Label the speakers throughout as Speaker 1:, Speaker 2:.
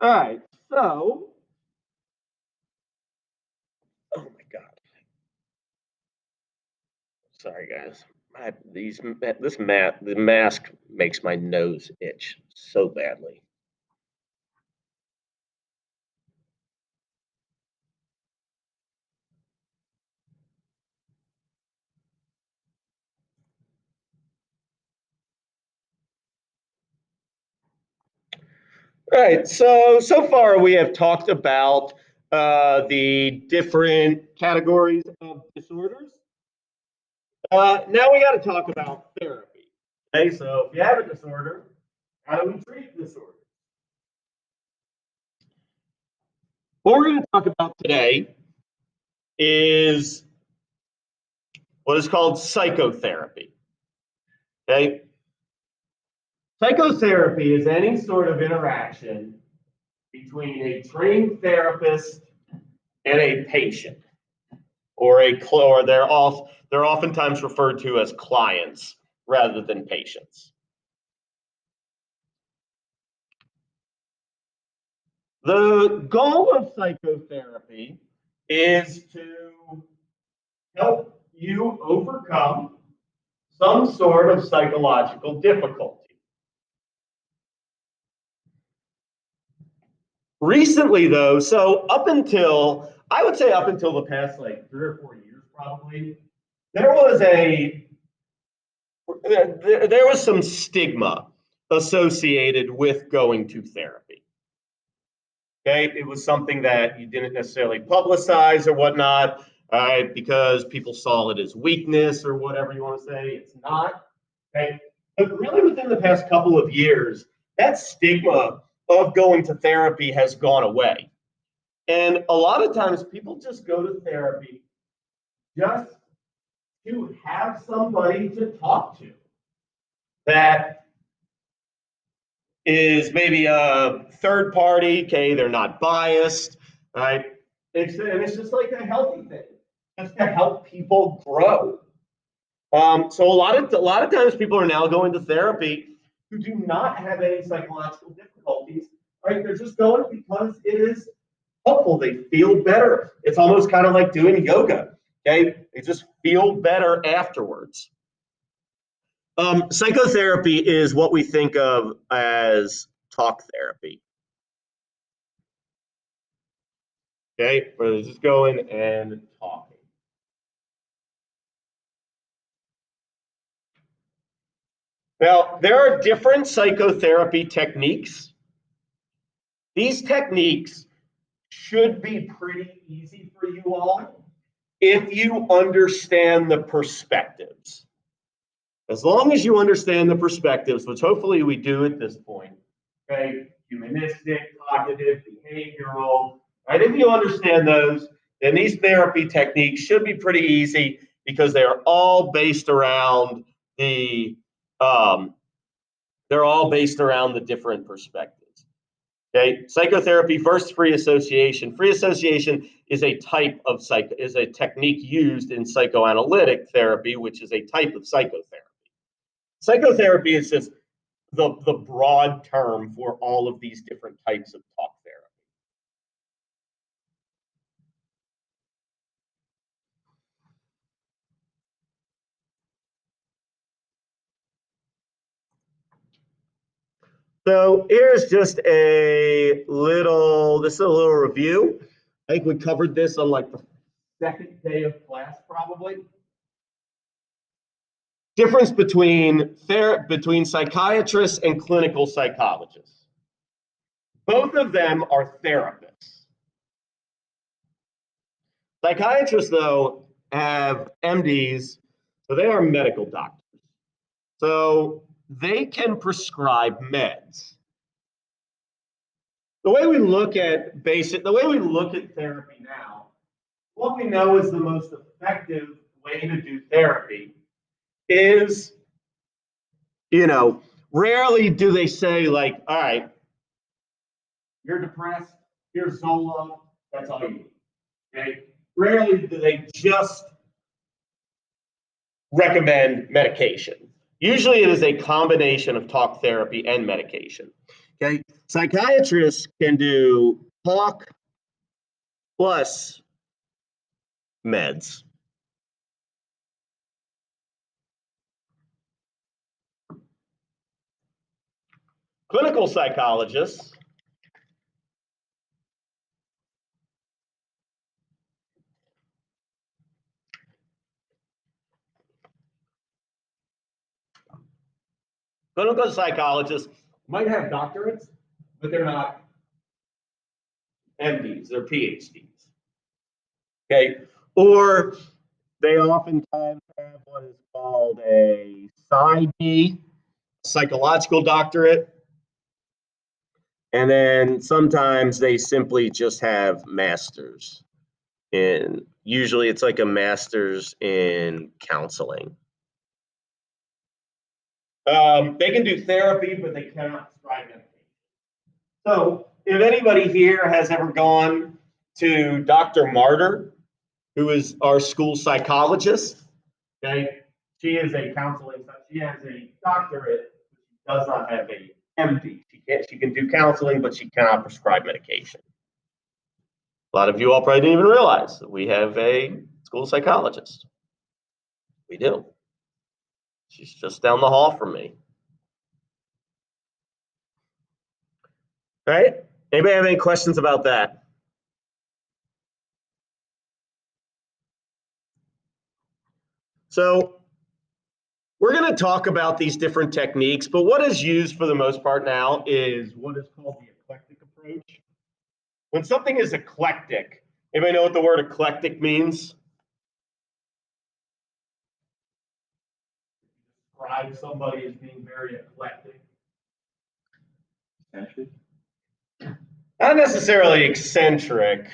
Speaker 1: All right, so, oh my God. Sorry, guys. The mask makes my nose itch so badly. All right, so far we have talked about the different categories of disorders. Now we got to talk about therapy. Okay, so if you have a disorder, how do we treat disorders? What we're going to talk about today is what is called psychotherapy. Okay, psychotherapy is any sort of interaction between a trained therapist and a patient, or they're oftentimes referred to as clients rather than patients. The goal of psychotherapy is to help you overcome some sort of psychological difficulty. Recently, though, I would say up until the past like 3 or 4 years, probably, there was some stigma associated with going to therapy. Okay, it was something that you didn't necessarily publicize or whatnot, because people saw it as weakness or whatever you want to say. It's not. Okay, but really, within the past couple of years, that stigma of going to therapy has gone away. And a lot of times people just go to therapy just to have somebody to talk to that is maybe a third party. Okay, they're not biased, right? It's just like a healthy thing, just to help people grow. So a lot of times people are now going to therapy who do not have any psychological difficulties, right? They're just going because it is helpful. They feel better. It's almost kind of like doing yoga. Okay, they just feel better afterwards. Psychotherapy is what we think of as talk therapy. Okay, where they're just going and talking. Now, there are different psychotherapy techniques. These techniques should be pretty easy for you all if you understand the perspectives. As long as you understand the perspectives, which hopefully we do at this point, okay, humanistic, cognitive, behavioral, right? If you understand those, then these therapy techniques should be pretty easy because they are all based around um, the different perspectives. Okay, psychotherapy, first, free association. Free association is a technique used in psychoanalytic therapy, which is a type of psychotherapy. Psychotherapy is just the broad term for all of these different types of talk therapy. So here's just this is a little review. I think we covered this on like the second day of class, probably. Difference between psychiatrists and clinical psychologists. Both of them are therapists. Psychiatrists, though, have MDs, so they are medical doctors. So they can prescribe meds. The way we look at therapy now, what we know is the most effective way to do therapy is, rarely do they say like, all right, you're depressed, here's Zola, that's all you need. Okay? Rarely do they just recommend medication. Usually it is a combination of talk therapy and medication. Okay. Psychiatrists can do talk plus meds. Clinical psychologists might have doctorates, but they're not MDs, they're PhDs. Okay, or they oftentimes have what is called a PsyD, psychological doctorate, and then sometimes they simply just have masters in, usually it's like a master's in counseling. They can do therapy, but they cannot prescribe medication. So if anybody here has ever gone to Dr. Martyr, who is our school psychologist, okay, she is a counseling, she has a doctorate, she does not have a MD. She can do counseling, but she cannot prescribe medication. A lot of you all probably didn't even realize that we have a school psychologist. We do. She's just down the hall from me. All right? Anybody have any questions about that? So we're going to talk about these different techniques, but what is used for the most part now is what is called the eclectic approach. When something is eclectic, anybody know what the word eclectic means? Describe somebody as being very eclectic. Eccentric? Not necessarily eccentric.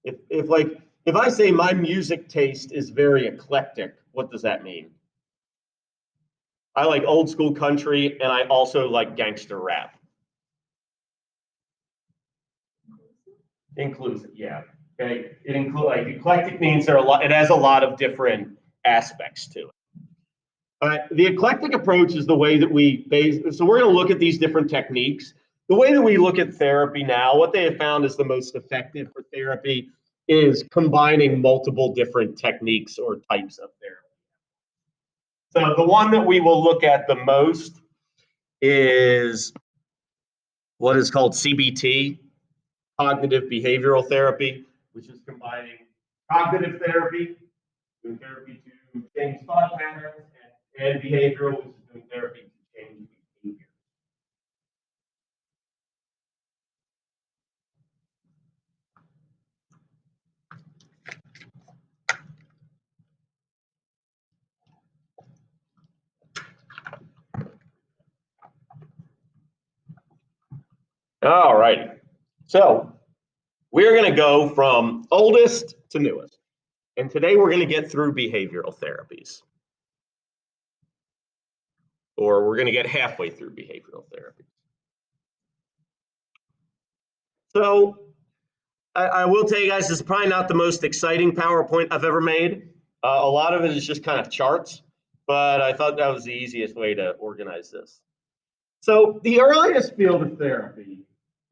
Speaker 1: If I say my music taste is very eclectic, what does that mean? I like old school country and I also like gangster rap. Inclusive, yeah. Okay. Like eclectic means it has a lot of different aspects to it. The eclectic approach is the way that so we're going to look at these different techniques. The way that we look at therapy now, what they have found is the most effective for therapy is combining multiple different techniques or types of therapy. So the one that we will look at the most is what is called CBT, cognitive behavioral therapy, which is combining cognitive therapy, doing therapy to change thought patterns, and behavioral, which is doing therapy to change behavior. All right. So we're going to go from oldest to newest. And today we're going to get through behavioral therapies. Or we're going to get halfway through behavioral therapy. So I will tell you guys, this is probably not the most exciting PowerPoint I've ever made. A lot of it is just kind of charts, but I thought that was the easiest way to organize this. So the earliest field of therapy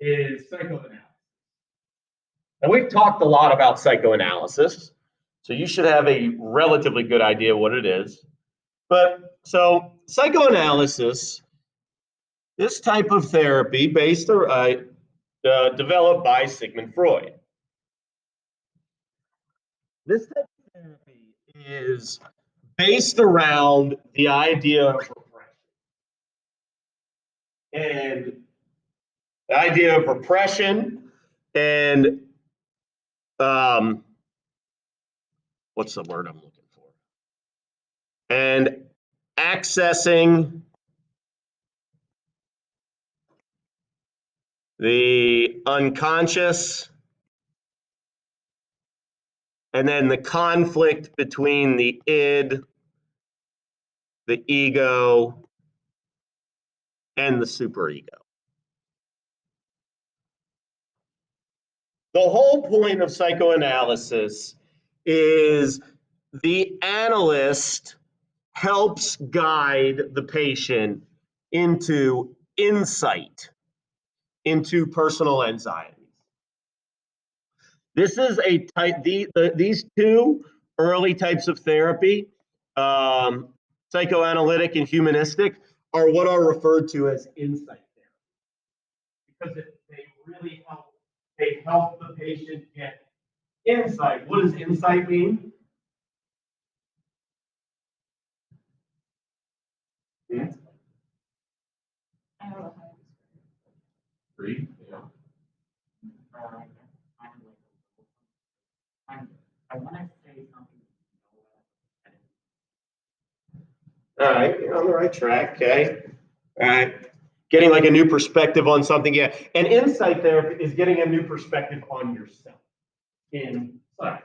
Speaker 1: is psychoanalysis. And we've talked a lot about psychoanalysis, so you should have a relatively good idea what it is. But so psychoanalysis, this type of therapy developed by Sigmund Freud. This type of therapy is based around the idea of repression. And the idea of repression and what's the word I'm looking for? And accessing the unconscious, and then the conflict between the id, the ego, and the superego. The whole point of psychoanalysis is the analyst helps guide the patient into insight into personal anxieties. This is a type, these two early types of therapy, psychoanalytic and humanistic, are what are referred to as insight therapy, because they really help the patient get insight. What does insight mean? Hmm?
Speaker 2: I don't know how to
Speaker 1: Three. Yeah.
Speaker 2: I want to say something.
Speaker 1: All right, you're on the right track. Okay. All right. Getting like a new perspective on something. Yeah. And insight therapy is getting a new perspective on yourself. Inside.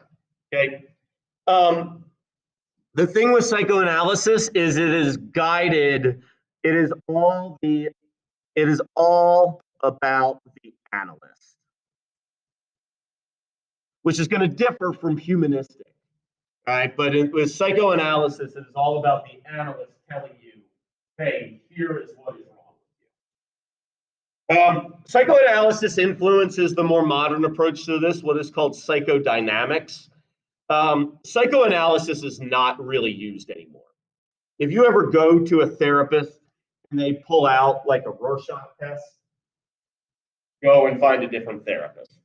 Speaker 1: Okay. The thing with psychoanalysis is it is guided. It is all about the analyst, which is going to differ from humanistic. All right, but with psychoanalysis, it is all about the analyst telling you, hey, here is what is wrong with you. Psychoanalysis influences the more modern approach to this, what is called psychodynamics. Psychoanalysis is not really used anymore. If you ever go to a therapist and they pull out like a Rorschach test, go and find a different therapist.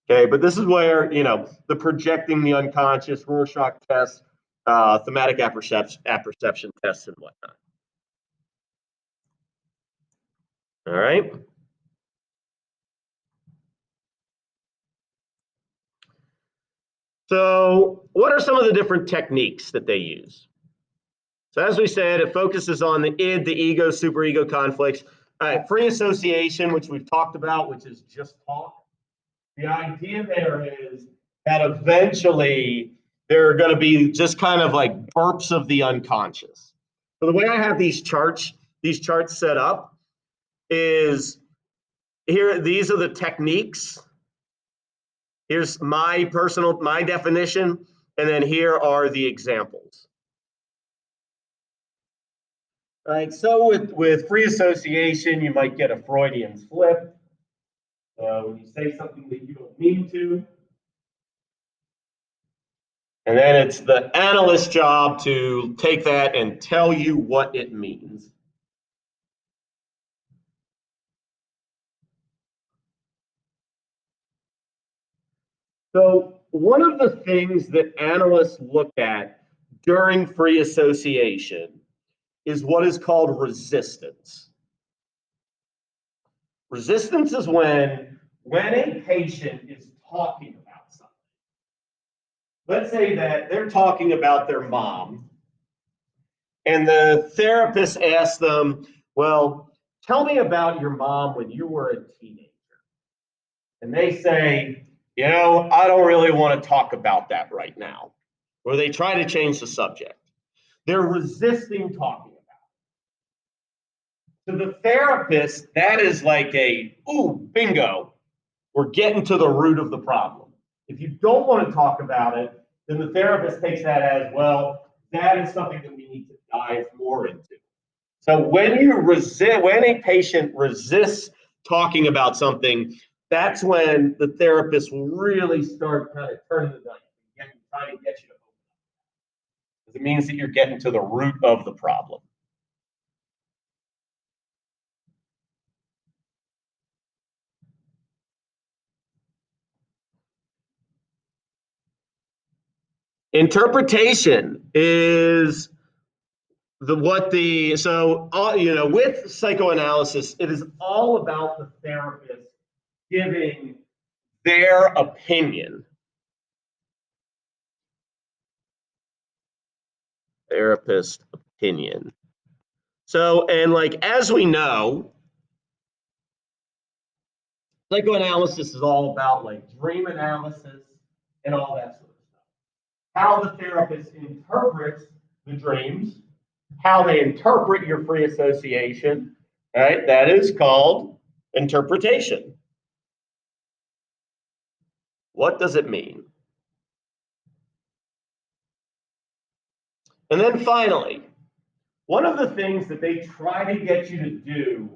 Speaker 1: Okay, but this is where, the projecting the unconscious, Rorschach test, thematic apperception tests and whatnot. All right. So what are some of the different techniques that they use? So as we said, it focuses on the id, the ego, superego conflicts. All right, free association, which we've talked about, which is just talk. The idea there is that eventually there are going to be just kind of like burps of the unconscious. So the way I have these charts set up is here, these are the techniques. Here's my definition, and then here are the examples. All right, so with free association, you might get a Freudian slip. When you say something that you don't mean to. And then it's the analyst's job to take that and tell you what it means. So one of the things that analysts look at during free association is what is called resistance. Resistance is when a patient is talking about something. Let's say that they're talking about their mom, and the therapist asks them, well, tell me about your mom when you were a teenager. And they say, I don't really want to talk about that right now. Or they try to change the subject. They're resisting talking about it. To the therapist, that is like bingo. We're getting to the root of the problem. If you don't want to talk about it, then the therapist takes that as, well, that is something that we need to dive more into. So when a patient resists talking about something, that's when the therapist will really start kind of turning the knife and trying to get you to open up. Because it means that you're getting to the root of the problem. Interpretation is with psychoanalysis, it is all about the therapist giving their opinion. Therapist opinion. So, and like, as we know, psychoanalysis is all about like dream analysis and all that sort of stuff. How the therapist interprets the dreams, how they interpret your free association, right? That is called interpretation. What does it mean? And then finally, one of the things that they try to get you to do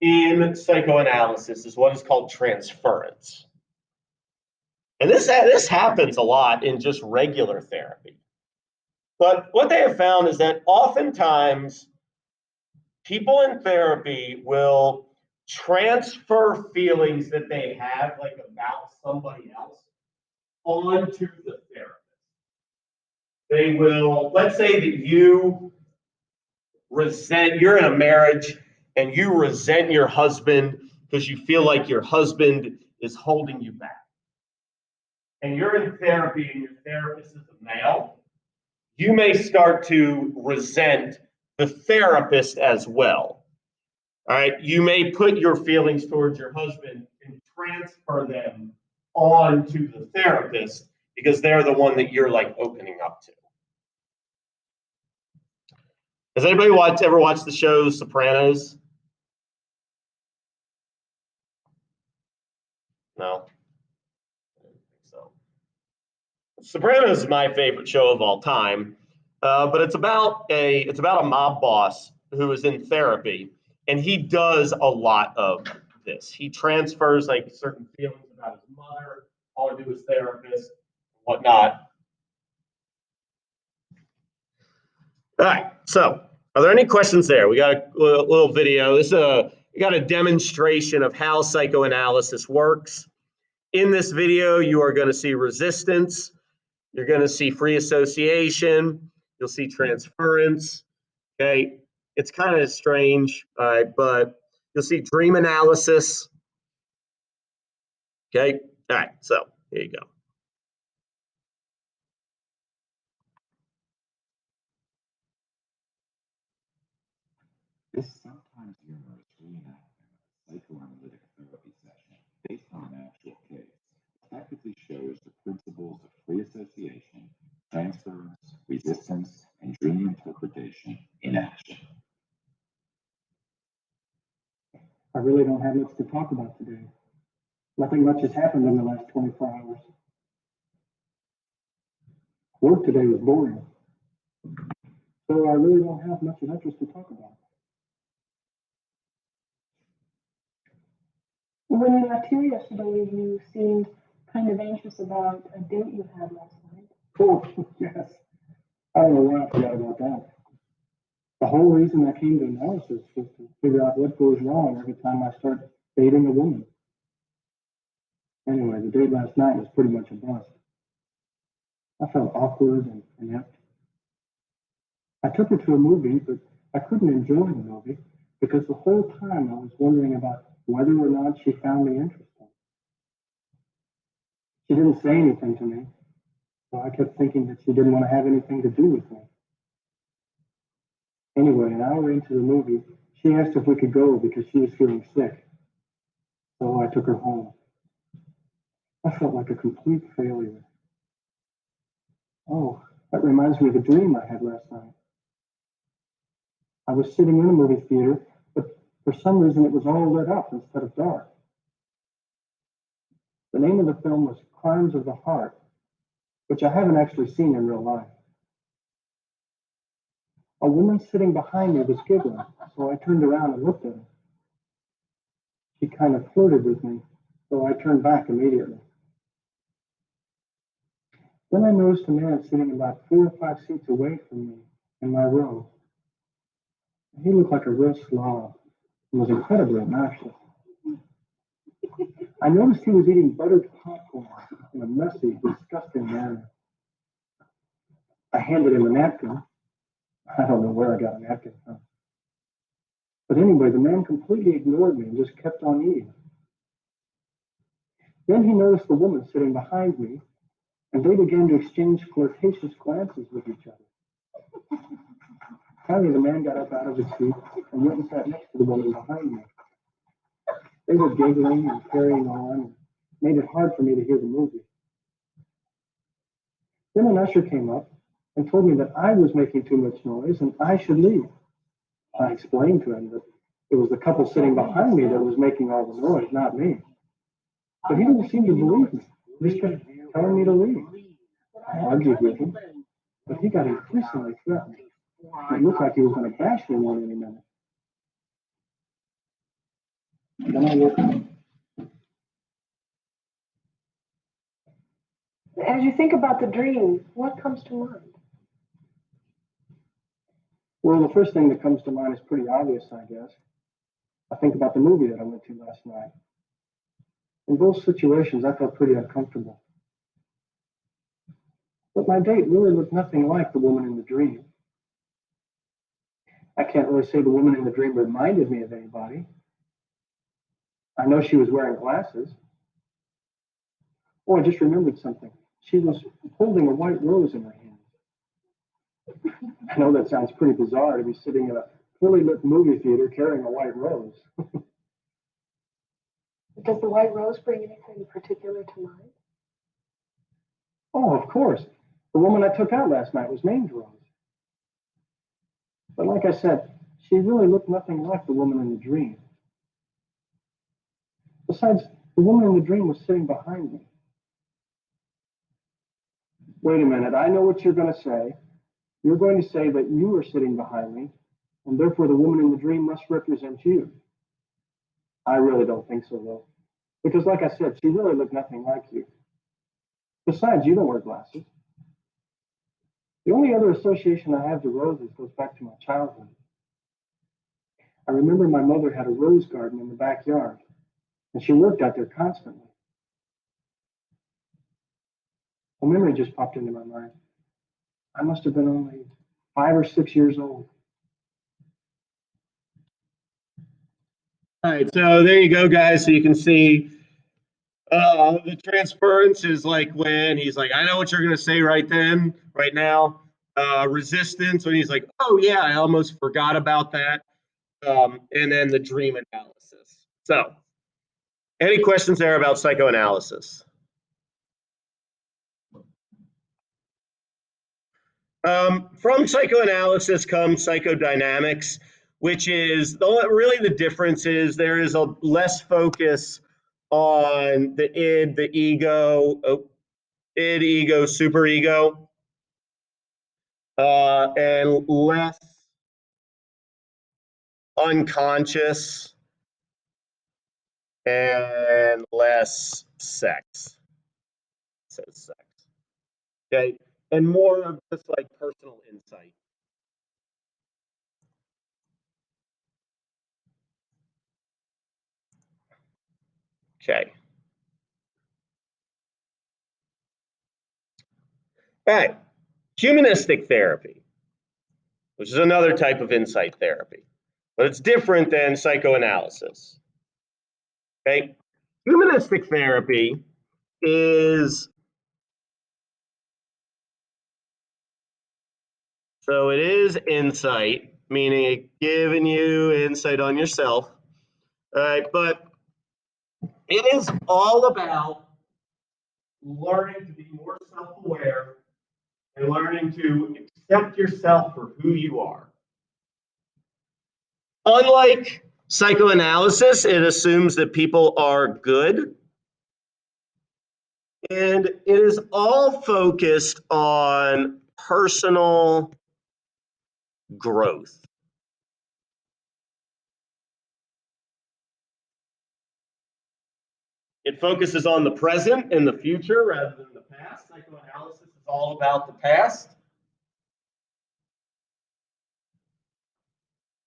Speaker 1: in psychoanalysis is what is called transference. And this happens a lot in just regular therapy. But what they have found is that oftentimes people in therapy will transfer feelings that they have, like about somebody else, onto the therapist. They will, let's say that you're in a marriage and you resent your husband because you feel like your husband is holding you back. And you're in therapy and your therapist is a male, you may start to resent the therapist as well. All right, you may put your feelings towards your husband and transfer them onto the therapist because they're the one that you're like opening up to. Has anybody ever watched the show Sopranos? No? I don't think so. Sopranos is my favorite show of all time, but it's about a mob boss who is in therapy, and he does a lot of this. He transfers like certain feelings about his mother onto his therapist, whatnot. All right, so are there any questions there? We got a little video. We got a demonstration of how psychoanalysis works. In this video, you are going to see resistance. You're going to see free association. You'll see transference. Okay, it's kind of strange, all right, but you'll see dream analysis. Okay, all right, so here you go.
Speaker 3: This sometimes humorous reenactment of a psychoanalytic therapy session based on an actual case effectively shows the principles of free association, transference, resistance, and dream interpretation in action.
Speaker 4: I really don't have much to talk about today. Nothing much has happened in the last 24 hours. Work today was boring, so I really don't have much of interest to talk about.
Speaker 5: When you left here yesterday, you seemed kind of anxious about a date you had last night.
Speaker 4: Oh, yes. I don't know why I forgot about that. The whole reason I came to analysis was to figure out what goes wrong every time I start dating a woman. Anyway, the date last night was pretty much a bust. I felt awkward and inept. I took her to a movie, but I couldn't enjoy the movie because the whole time I was wondering about whether or not she found me interesting. She didn't say anything to me, so I kept thinking that she didn't want to have anything to do with me. Anyway, an hour into the movie, she asked if we could go because she was feeling sick. So I took her home. I felt like a complete failure. Oh, that reminds me of a dream I had last night. I was sitting in a movie theater, but for some reason it was all lit up instead of dark. The name of the film was Crimes of the Heart, which I haven't actually seen in real life. A woman sitting behind me was giggling, so I turned around and looked at her. She kind of flirted with me, so I turned back immediately. Then I noticed a man sitting about 4 or 5 seats away from me in my row. He looked like a real slob and was incredibly obnoxious. I noticed he was eating buttered popcorn in a messy, disgusting manner. I handed him a napkin. I don't know where I got a napkin from. But anyway, the man completely ignored me and just kept on eating. Then he noticed the woman sitting behind me, and they began to exchange flirtatious glances with each other. Finally, the man got up out of his seat and went and sat next to the woman behind me. They were giggling and carrying on, and made it hard for me to hear the movie. Then an usher came up and told me that I was making too much noise and I should leave. I explained to him that it was the couple sitting behind me that was making all the noise, not me. But he didn't seem to believe me. He just kept telling me to leave. I argued with him, but he got increasingly threatening. It looked like he was going to bash me one any minute. Then I woke up.
Speaker 6: As you think about the dream, what comes to mind?
Speaker 4: Well, the first thing that comes to mind is pretty obvious, I guess. I think about the movie that I went to last night. In both situations, I felt pretty uncomfortable. But my date really looked nothing like the woman in the dream. I can't really say the woman in the dream reminded me of anybody. I know she was wearing glasses. Oh, I just remembered something. She was holding a white rose in her hand. I know that sounds pretty bizarre to be sitting in a fully lit movie theater carrying a white rose.
Speaker 6: Does the white rose bring anything particular to mind?
Speaker 4: Oh, of course. The woman I took out last night was named Rose. But like I said, she really looked nothing like the woman in the dream. Besides, the woman in the dream was sitting behind me. Wait a minute, I know what you're going to say. You're going to say that you are sitting behind me, and therefore the woman in the dream must represent you. I really don't think so, though. Because like I said, she really looked nothing like you. Besides, you don't wear glasses. The only other association I have to roses goes back to my childhood. I remember my mother had a rose garden in the backyard, and she worked out there constantly. A memory just popped into my mind. I must have been only 5 or 6 years old.
Speaker 1: All right, so there you go, guys. So you can see the transference is like when he's like, I know what you're going to say right then, right now. Resistance, when he's like, oh, yeah, I almost forgot about that. And then the dream analysis. So, any questions there about psychoanalysis? From psychoanalysis comes psychodynamics, which is really the difference is there is a less focus on the id, the ego, id, ego, superego, and less unconscious and less sex. It says sex. Okay, and more of just like personal insight. Okay. All right. Humanistic therapy, which is another type of insight therapy, but it's different than psychoanalysis. Okay. Humanistic therapy is so it is insight, meaning it giving you insight on yourself. All right, but it is all about learning to be more self-aware and learning to accept yourself for who you are. Unlike psychoanalysis, it assumes that people are good. And it is all focused on personal growth. It focuses on the present and the future rather than the past. Psychoanalysis is all about the past.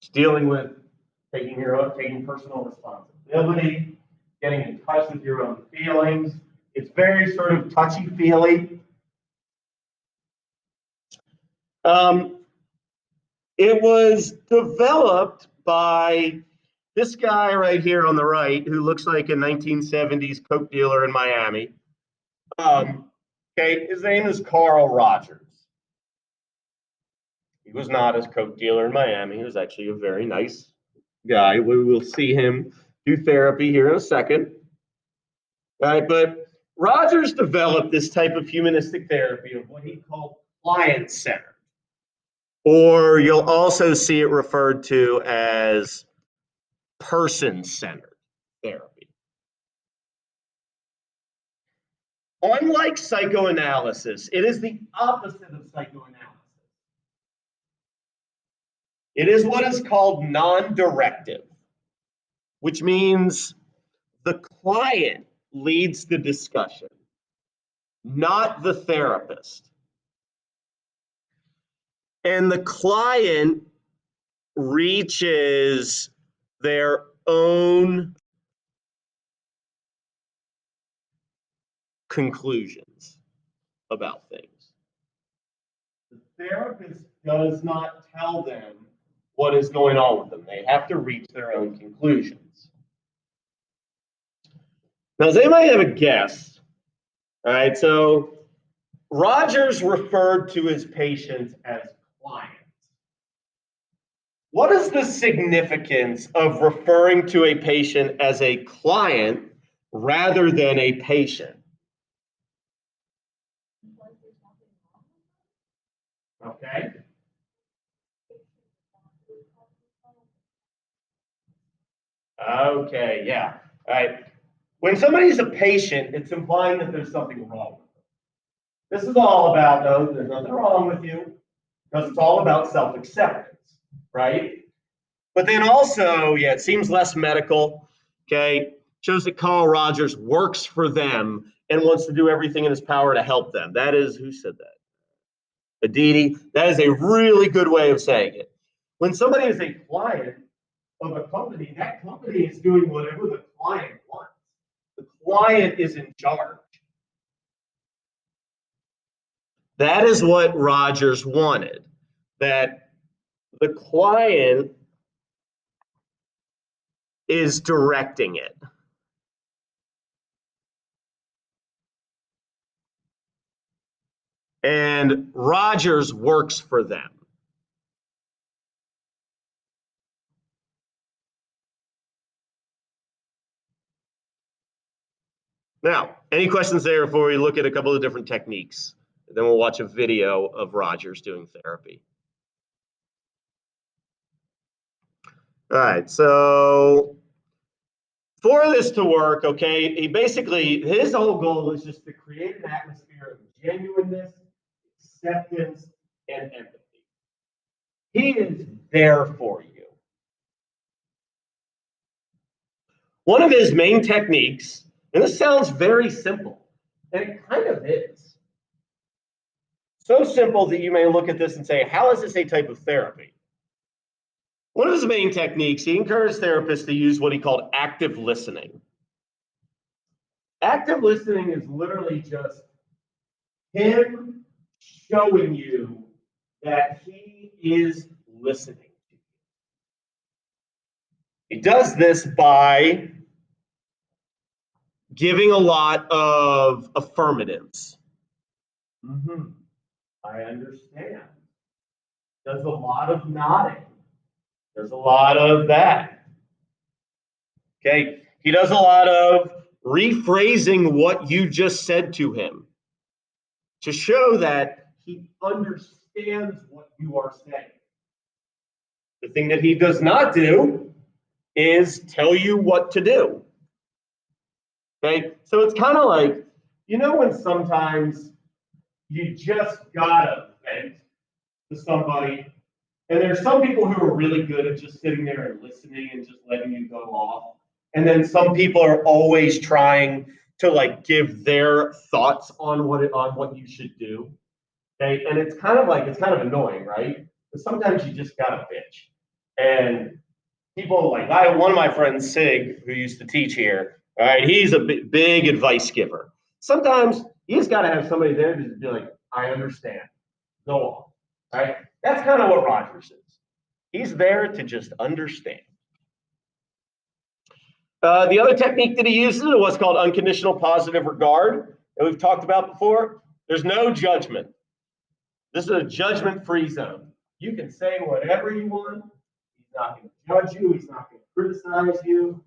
Speaker 1: It's dealing with taking personal responsibility, getting in touch with your own feelings. It's very sort of touchy-feely. It was developed by this guy right here on the right, who looks like a 1970s coke dealer in Miami. Okay, his name is Carl Rogers. He was not a coke dealer in Miami. He was actually a very nice guy. We will see him do therapy here in a second. All right, but Rogers developed this type of humanistic therapy of what he called client-centered, or you'll also see it referred to as person-centered therapy. Unlike psychoanalysis, it is the opposite of psychoanalysis. It is what is called non-directive, which means the client leads the discussion, not the therapist. And the client reaches their own conclusions about things. The therapist does not tell them what is going on with them. They have to reach their own conclusions. Now, does anybody have a guess? All right, so Rogers referred to his patients as clients. What is the significance of referring to a patient as a client rather than a patient? Okay. Okay, yeah. All right. When somebody's a patient, it's implying that there's something wrong with them. This is all about, no, there's nothing wrong with you, because it's all about self-acceptance, right? But then also, yeah, it seems less medical, okay? Shows that Carl Rogers works for them and wants to do everything in his power to help them. That is, who said that? Aditi. That is a really good way of saying it. When somebody is a client of a company, that company is doing whatever the client wants. The client is in charge. That is what Rogers wanted, that the client is directing it. And Rogers works for them. Now, any questions there before we look at a couple of different techniques? Then we'll watch a video of Rogers doing therapy. All right, so for this to work, okay, his whole goal is just to create an atmosphere of genuineness, acceptance, and empathy. He is there for you. One of his main techniques, and this sounds very simple, and it kind of is. So simple that you may look at this and say, how is this a type of therapy? One of his main techniques, he encouraged therapists to use what he called active listening. Active listening is literally just him showing you that he is listening to you. He does this by giving a lot of affirmatives. I understand. Does a lot of nodding. There's a lot of that. Okay. He does a lot of rephrasing what you just said to him to show that he understands what you are saying. The thing that he does not do is tell you what to do. Okay. So it's kind of like, when sometimes you just gotta vent to somebody. And there's some people who are really good at just sitting there and listening and just letting you go off. And then some people are always trying to give their thoughts on what you should do. Okay, and it's kind of annoying, right? But sometimes you just gotta bitch. And people one of my friends, Sig, who used to teach here, all right, he's a big advice giver. Sometimes you just gotta have somebody there to be like, I understand. Go on. All right. That's kind of what Rogers is. He's there to just understand. The other technique that he uses is what's called unconditional positive regard that we've talked about before. There's no judgment. This is a judgment-free zone. You can say whatever you want. He's not going to judge you. He's not going to criticize you.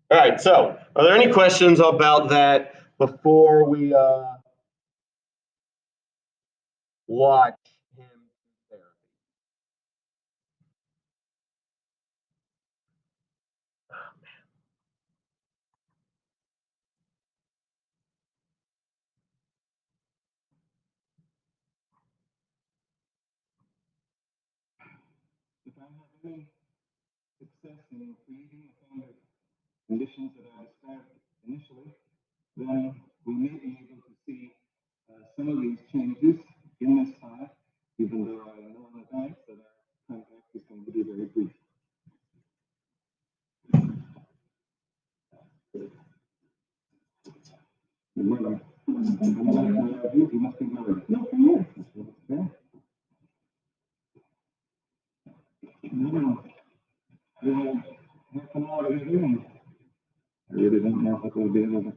Speaker 1: All right. So, are there any questions about that before we watch him do therapy?
Speaker 3: have any success in creating the kind of conditions that I described initially, then we may be able to see some of these changes in this time, even though I know in advance that our contact is going to be very brief. Good morning. You must be married.
Speaker 5: Yes, I am.
Speaker 3: Okay. We have half an hour together, and I really don't know if we'll be able to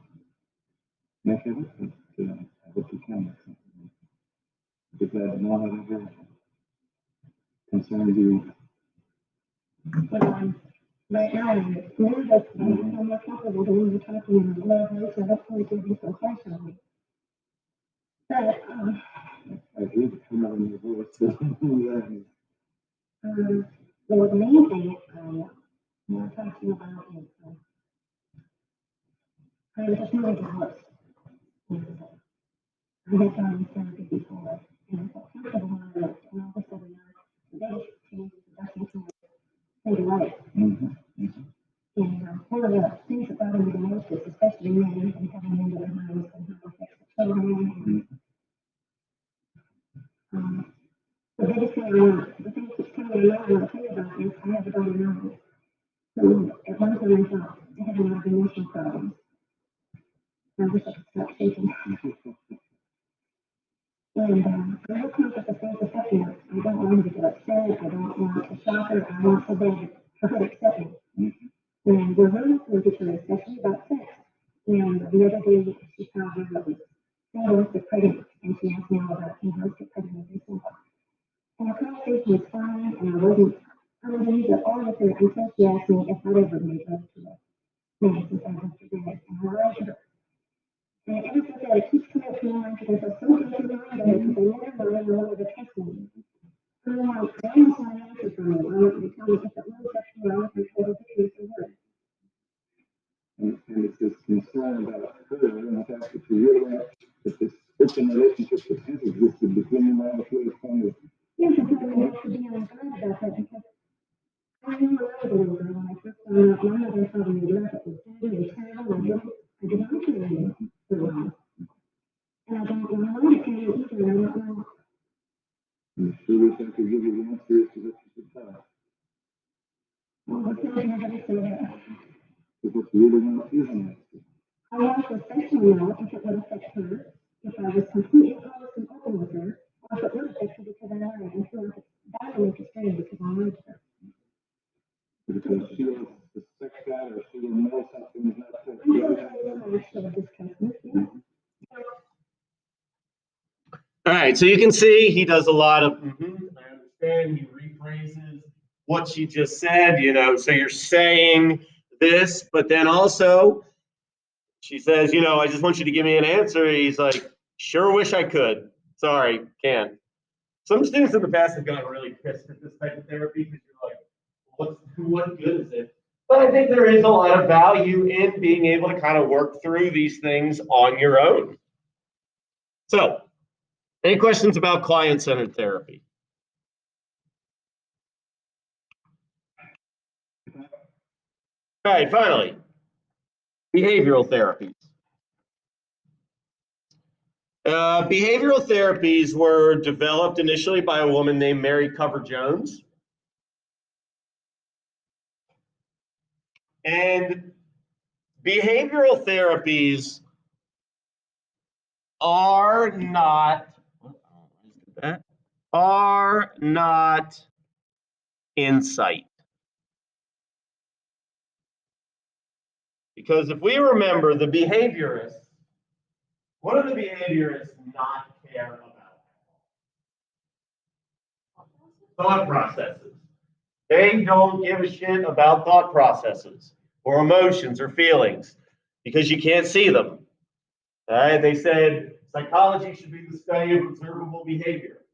Speaker 3: make it, but I hope you can. I'd be glad to know whatever concerns you.
Speaker 5: But right now, I'm nervous, but I feel more comfortable when you're talking in a low voice, so that's why it gives me so passionately. But,
Speaker 3: I hear the tone in your voice.
Speaker 5: the main thing I want to talk to you about is, I'm just really divorced. And I had gone to therapy before, and I felt comfortable when I looked, and all of a sudden, the biggest change is adjusting to my daily life. And one of the things that bothered me the most is, especially men and coming into their homes and how it affects the children. And, the biggest thing I want, the thing that's coming to mind I want to tell you about is I have a daughter now who at one time I thought had a lot of emotional problems. I wish I could stop shaking. And I have come up with the things affecting her. I don't want her to get upset. I don't want to shock her. I want for her to accept me. And we're really close to each other, especially about sex. And the other day, she found out I was holistic pregnant, and she asked me all about holistic pregnancy. And our conversation was fine, and I wasn't use it all with her until she asked me if I'd ever made love to her. Man, since I was forget, and I lied to her. And ever since that, it keeps coming up to my mind because I feel so guilty behind her because I never really know what to text me. I almost want an answer from you. I want you to tell me if it was sexual, I want to total the truth or what.
Speaker 3: And it's this concern about her and the fact that you realize that this open relationship that has existed between you and her is kind of.
Speaker 5: Yes, I feel like I have to be on guard about that because I knew when I was a little girl when I first found out my mother told me love it was dirty and terrible and I did not feel it for long. And I don't want it to you either, and I don't know.
Speaker 3: I'm sure wish I could give you the answer as to what you should tell.
Speaker 5: Well, what can I have to say that?
Speaker 3: Because it's really not an answer.
Speaker 5: I want to especially know if it would affect her, if I was completely honest and open with her, or if it would affect her because I lied and feel like that would make it strange because I lied to her.
Speaker 3: Because she will suspect that or she will know something is not so
Speaker 5: I'm
Speaker 3: good.
Speaker 5: sure she'll discuss this, yeah.
Speaker 1: All right, so you can see he does a lot of, I understand, he rephrases what she just said, so you're saying this, but then also she says, I just want you to give me an answer. He's like, sure wish I could. Sorry, can't. Some students in the past have gotten really pissed at this type of therapy because you're like, what good is it? But I think there is a lot of value in being able to kind of work through these things on your own. So, any questions about client-centered therapy? All right, finally, behavioral therapies. Behavioral therapies were developed initially by a woman named Mary Cover Jones. And behavioral therapies are not insight. Because if we remember the behaviorists, what do the behaviorists not care about? Thought processes. They don't give a shit about thought processes or emotions or feelings because you can't see them. All right? They said psychology should be the study of observable behavior.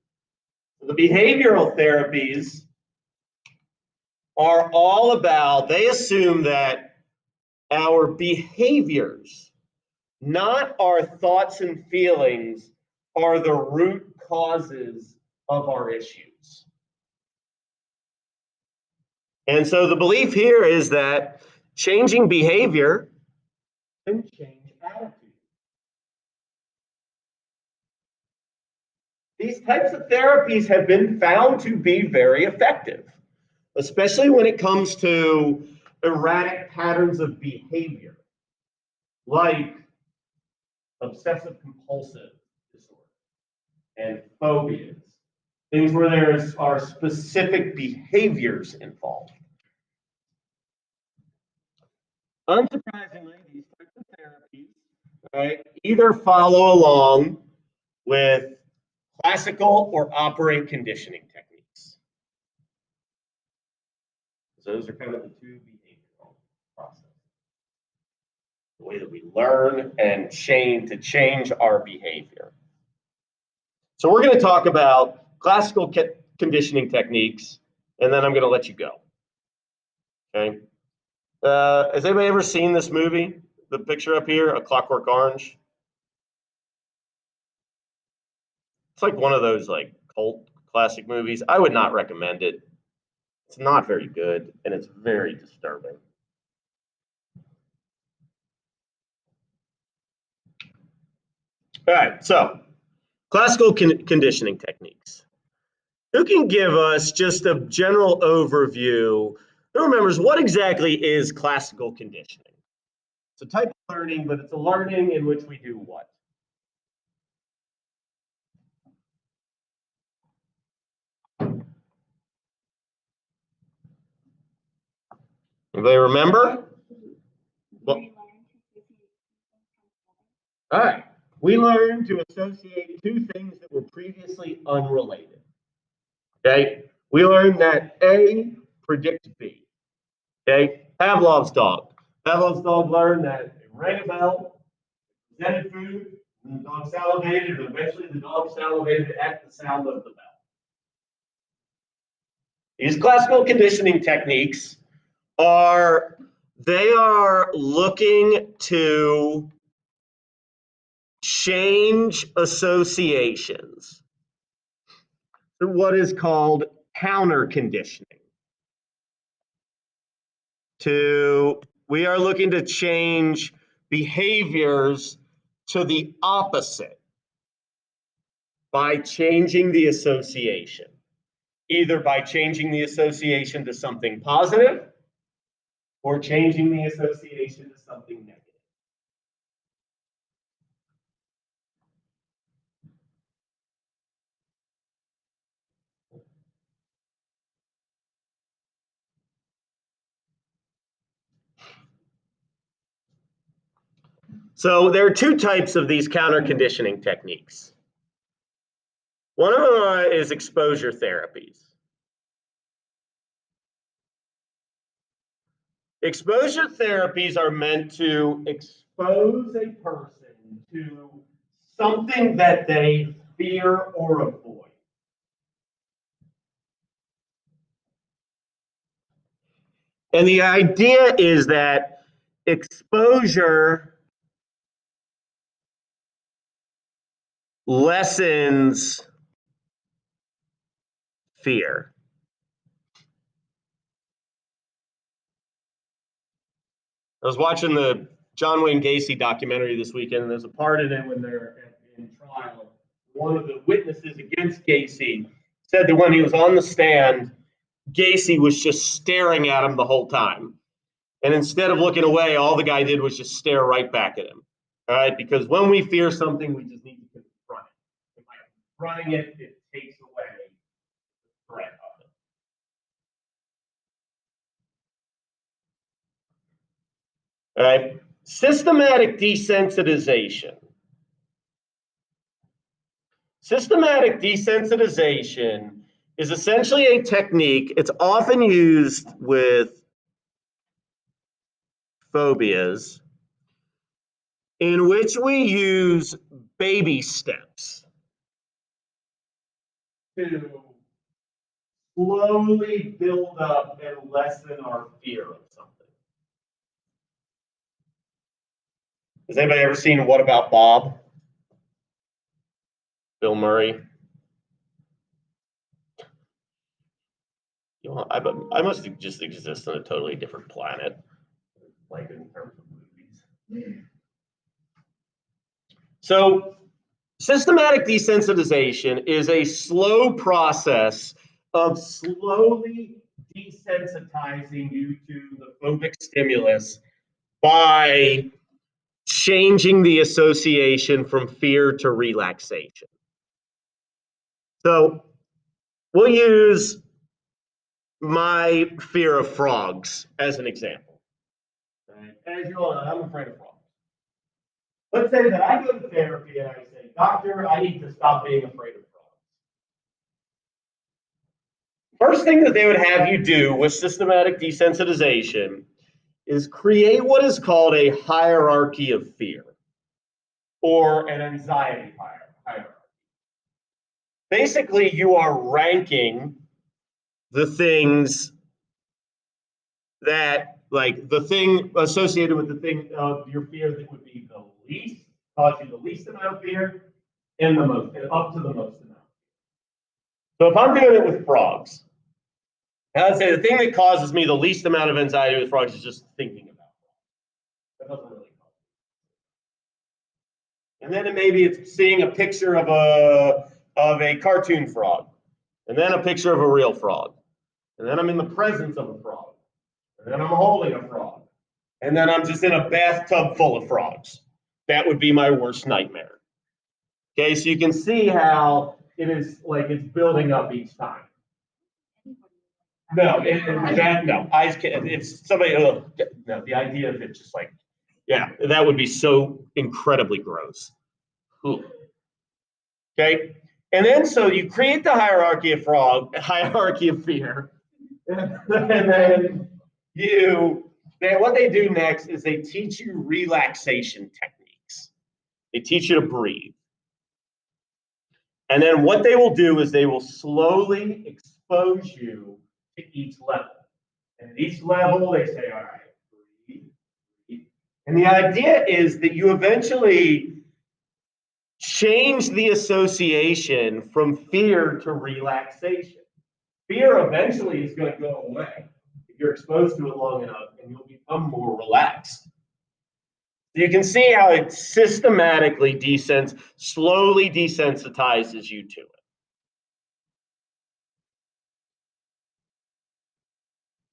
Speaker 1: So the behavioral therapies are all about, they assume that our behaviors, not our thoughts and feelings, are the root causes of our issues. And so the belief here is that changing behavior can change attitude. These types of therapies have been found to be very effective, especially when it comes to erratic patterns of behavior, like obsessive compulsive disorder and phobias, things where there are specific behaviors involved. Unsurprisingly, these types of therapies, right, either follow along with classical or operant conditioning techniques. So those are kind of the two behavioral processes. The way that we learn and change our behavior. So we're going to talk about classical conditioning techniques, and then I'm going to let you go. Okay. Has anybody ever seen this movie? The picture up here, A Clockwork Orange. It's like one of those like cult classic movies. I would not recommend it. It's not very good, and it's very disturbing. All right, so classical conditioning techniques. Who can give us just a general overview? Who remembers what exactly is classical conditioning? It's a type of learning, but it's a learning in which we do what? Anybody remember? Well, all right. We learn to associate two things that were previously unrelated. Okay? We learned that A predicts B. Okay? Pavlov's dog. Pavlov's dog learned that it rang a bell, presented food, and the dog salivated, and eventually the dog salivated at the sound of the bell. These classical conditioning techniques are looking to change associations through what is called counter conditioning. We are looking to change behaviors to the opposite by changing the association, either by changing the association to something positive or changing the association to something negative. So there are two types of these counter conditioning techniques. One of them is exposure therapies. Exposure therapies are meant to expose a person to something that they fear or avoid. And the idea is that exposure lessens fear. I was watching the John Wayne Gacy documentary this weekend, and there's a part in it when they're in trial. One of the witnesses against Gacy said that when he was on the stand, Gacy was just staring at him the whole time. And instead of looking away, all the guy did was just stare right back at him. All right, because when we fear something, we just need to confront it. And by confronting it, it takes away the threat of it. All right, systematic desensitization. Systematic desensitization is essentially a technique. It's often used with phobias in which we use baby steps to slowly build up and lessen our fear of something. Has anybody ever seen What About Bob? Bill Murray. You know, I must just exist on a totally different planet, like in terms of movies. So systematic desensitization is a slow process of slowly desensitizing you to the phobic stimulus by changing the association from fear to relaxation. So we'll use my fear of frogs as an example. Right? As you all know, I'm afraid of frogs. Let's say that I go to therapy and I say, doctor, I need to stop being afraid of frogs. First thing that they would have you do with systematic desensitization is create what is called a hierarchy of fear or an anxiety hierarchy. Basically, you are ranking the things that, like the thing associated with the thing of your fear that would be the least, cause you the least amount of fear, and the most, and up to the most amount. So if I'm doing it with frogs, I'd say the thing that causes me the least amount of anxiety with frogs is just thinking about frogs. That doesn't really cause me. And then maybe it's seeing a picture of a cartoon frog, and then a picture of a real frog, and then I'm in the presence of a frog, and then I'm holding a frog, and then I'm just in a bathtub full of frogs. That would be my worst nightmare. Okay, so you can see how it is like it's building up each time. No, no, eyes can't. It's somebody. No, the idea of it just like, yeah, that would be so incredibly gross. Ooh. Okay, and then so you create the hierarchy of fear, and then what they do next is they teach you relaxation techniques. They teach you to breathe. And then what they will do is they will slowly expose you to each level. And at each level, they say, all right, breathe, breathe. And the idea is that you eventually change the association from fear to relaxation. Fear eventually is going to go away if you're exposed to it long enough, and you'll become more relaxed. You can see how it systematically slowly desensitizes you to it.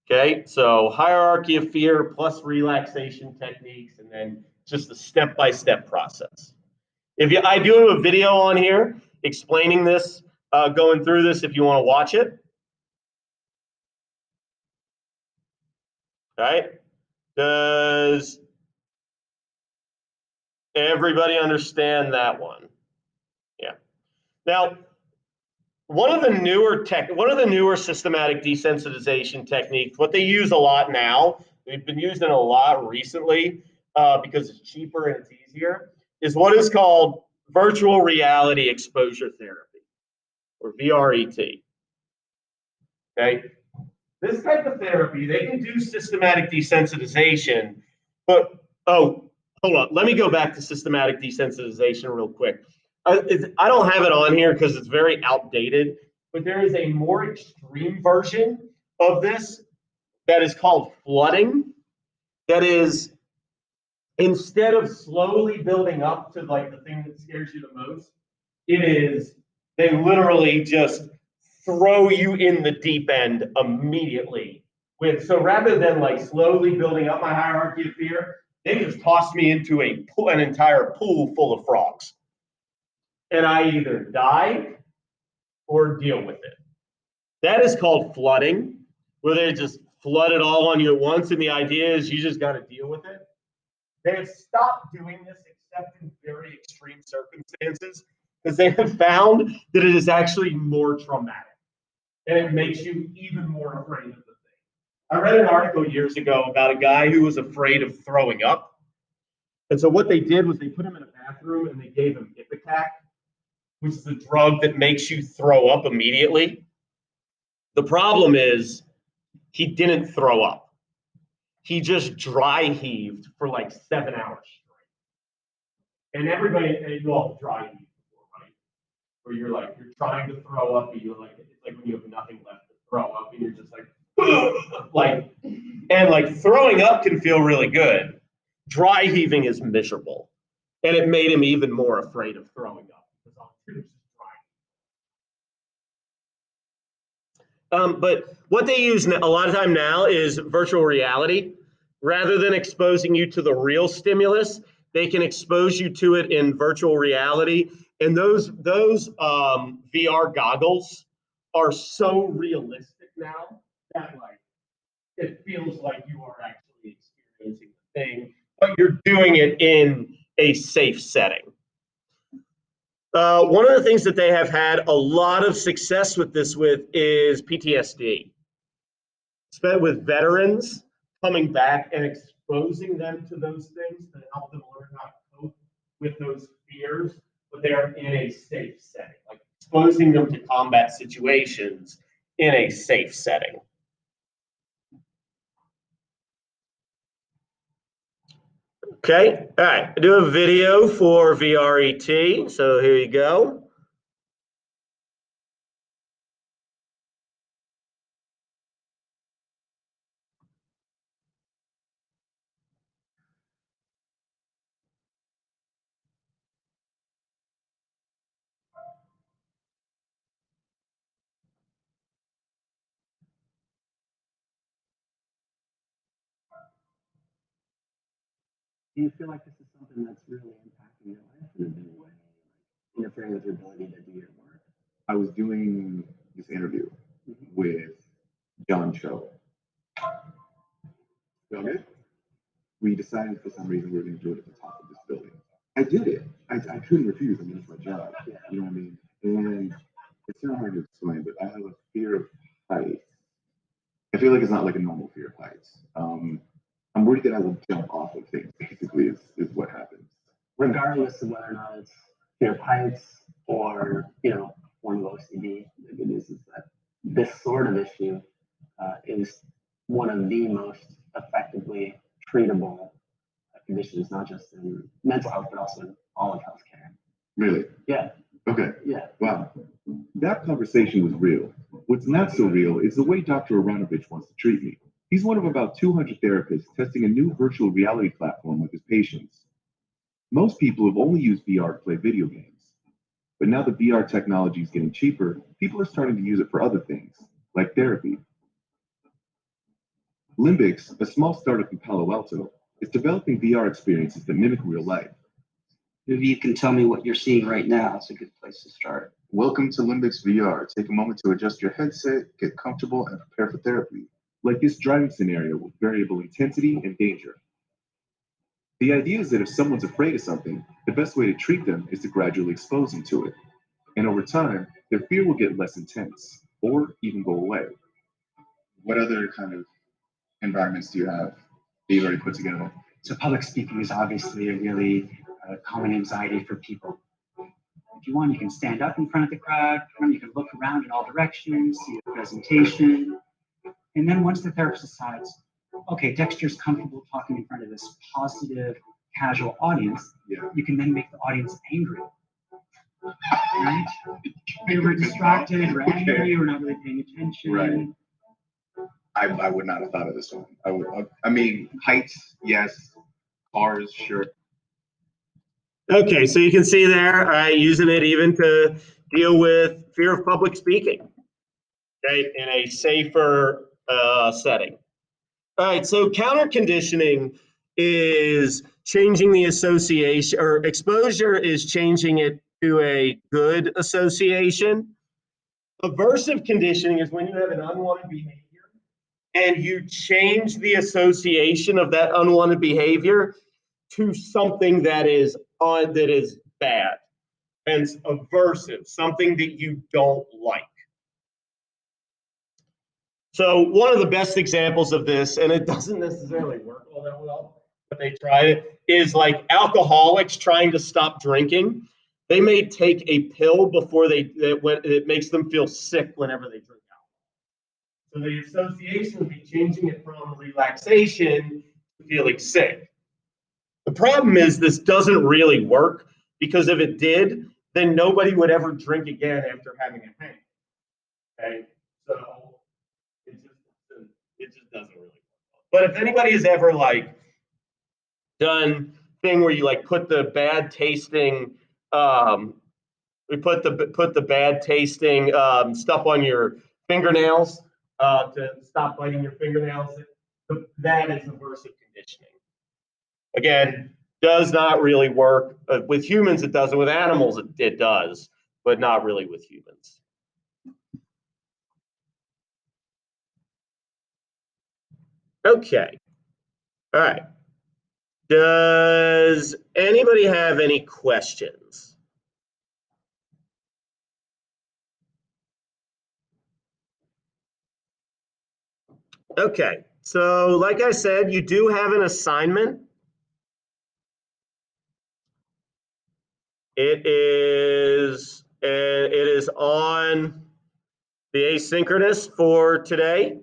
Speaker 1: Okay, so hierarchy of fear plus relaxation techniques, and then just a step-by-step process. I do have a video on here explaining this, going through this if you want to watch it. Okay, does everybody understand that one? Yeah. Now, one of the newer systematic desensitization techniques, what they use a lot now, they've been using a lot recently because it's cheaper and it's easier, is what is called virtual reality exposure therapy, or VRET. Okay, this type of therapy, they can do systematic desensitization, but hold on, let me go back to systematic desensitization real quick. I don't have it on here because it's very outdated, but there is a more extreme version of this that is called flooding. That is, instead of slowly building up to like the thing that scares you the most, they literally just throw you in the deep end immediately. So rather than like slowly building up my hierarchy of fear, they just tossed me into an entire pool full of frogs. And I either die or deal with it. That is called flooding, where they just flood it all on you at once, and the idea is you just got to deal with it. They have stopped doing this except in very extreme circumstances because they have found that it is actually more traumatic and it makes you even more afraid of the thing. I read an article years ago about a guy who was afraid of throwing up. And so what they did was they put him in a bathroom and they gave him Ipecac, which is a drug that makes you throw up immediately. The problem is he didn't throw up. He just dry heaved for like 7 hours straight. And everybody, you all dry heaved before, right? Where you're trying to throw up, but it's like when you have nothing left to throw up, and you're just like, and like throwing up can feel really good. Dry heaving is miserable, and it made him even more afraid of throwing up because all it was just dry. But what they use a lot of time now is virtual reality. Rather than exposing you to the real stimulus, they can expose you to it in virtual reality. And those VR goggles are so realistic now that like it feels like you are actually experiencing the thing, but you're doing it in a safe setting. One of the things that they have had a lot of success with this is PTSD. Spent with veterans coming back and exposing them to those things to help them learn how to cope with those fears, but they are in a safe setting, like exposing them to combat situations in a safe setting. Okay, all right, I do a video for VRET, so here you go.
Speaker 7: Do you feel like this is something that's really impacting your life in a big way, like interfering with your ability to do your work?
Speaker 3: I was doing this interview with John Cho. Feel good? We decided for some reason we were going to do it at the top of this building. I did it. I couldn't refuse. I mean, it's my job. You know what I mean? And it's not hard to explain, but I have a fear of heights. I feel like it's not like a normal fear of heights. I'm worried that I will jump off of things, basically, is what happens.
Speaker 7: Regardless of whether or not it's fear of heights or, form of OCD, the good news is that this sort of issue is one of the most effectively treatable conditions, not just in mental health, but also in all of healthcare.
Speaker 3: Really?
Speaker 7: Yeah.
Speaker 3: Okay.
Speaker 7: Yeah.
Speaker 3: Wow. That conversation was real. What's not so real is the way Dr. Aronovich wants to treat me. He's one of about 200 therapists testing a new virtual reality platform with his patients. Most people have only used VR to play video games. But now that VR technology is getting cheaper, people are starting to use it for other things, like therapy. Limbix, a small startup in Palo Alto, is developing VR experiences that mimic real life.
Speaker 8: Maybe you can tell me what you're seeing right now. It's a good place to start.
Speaker 3: Welcome to Limbix VR. Take a moment to adjust your headset, get comfortable, and prepare for therapy. Like this driving scenario with variable intensity and danger. The idea is that if someone's afraid of something, the best way to treat them is to gradually expose them to it. And over time, their fear will get less intense, or even go away. What other kind of environments do you have that you've already put together?
Speaker 8: So public speaking is obviously a really common anxiety for people. If you want, you can stand up in front of the crowd, you can look around in all directions, see the presentation. And then once the therapist decides, okay, Dexter's comfortable talking in front of this positive, casual audience, you can then make the audience angry. Right? They were distracted, or angry, or not really paying attention.
Speaker 3: Right. I would not have thought of this one. I mean, heights, yes. Cars, sure.
Speaker 1: Okay, so you can see there, using it even to deal with fear of public speaking, okay, in a safer setting. All right, so counter conditioning is changing the association, or exposure is changing it to a good association. Aversive conditioning is when you have an unwanted behavior and you change the association of that unwanted behavior to something that is bad, and aversive, something that you don't like. So one of the best examples of this, and it doesn't necessarily work all that well, but they tried it, is like alcoholics trying to stop drinking. They may take a pill before it makes them feel sick whenever they drink alcohol. So the association would be changing it from relaxation to feeling sick. The problem is this doesn't really work, because if it did, then nobody would ever drink again after having a hang. Okay, so But if anybody has ever like done thing where you like put the bad tasting put the bad tasting stuff on your fingernails to stop biting your fingernails, that is aversive conditioning. Again, does not really work. With humans, it doesn't. With animals, it does, but not really with humans. Okay. All right. Does anybody have any questions? Okay. So, like I said, you do have an assignment. It is on the asynchronous for today.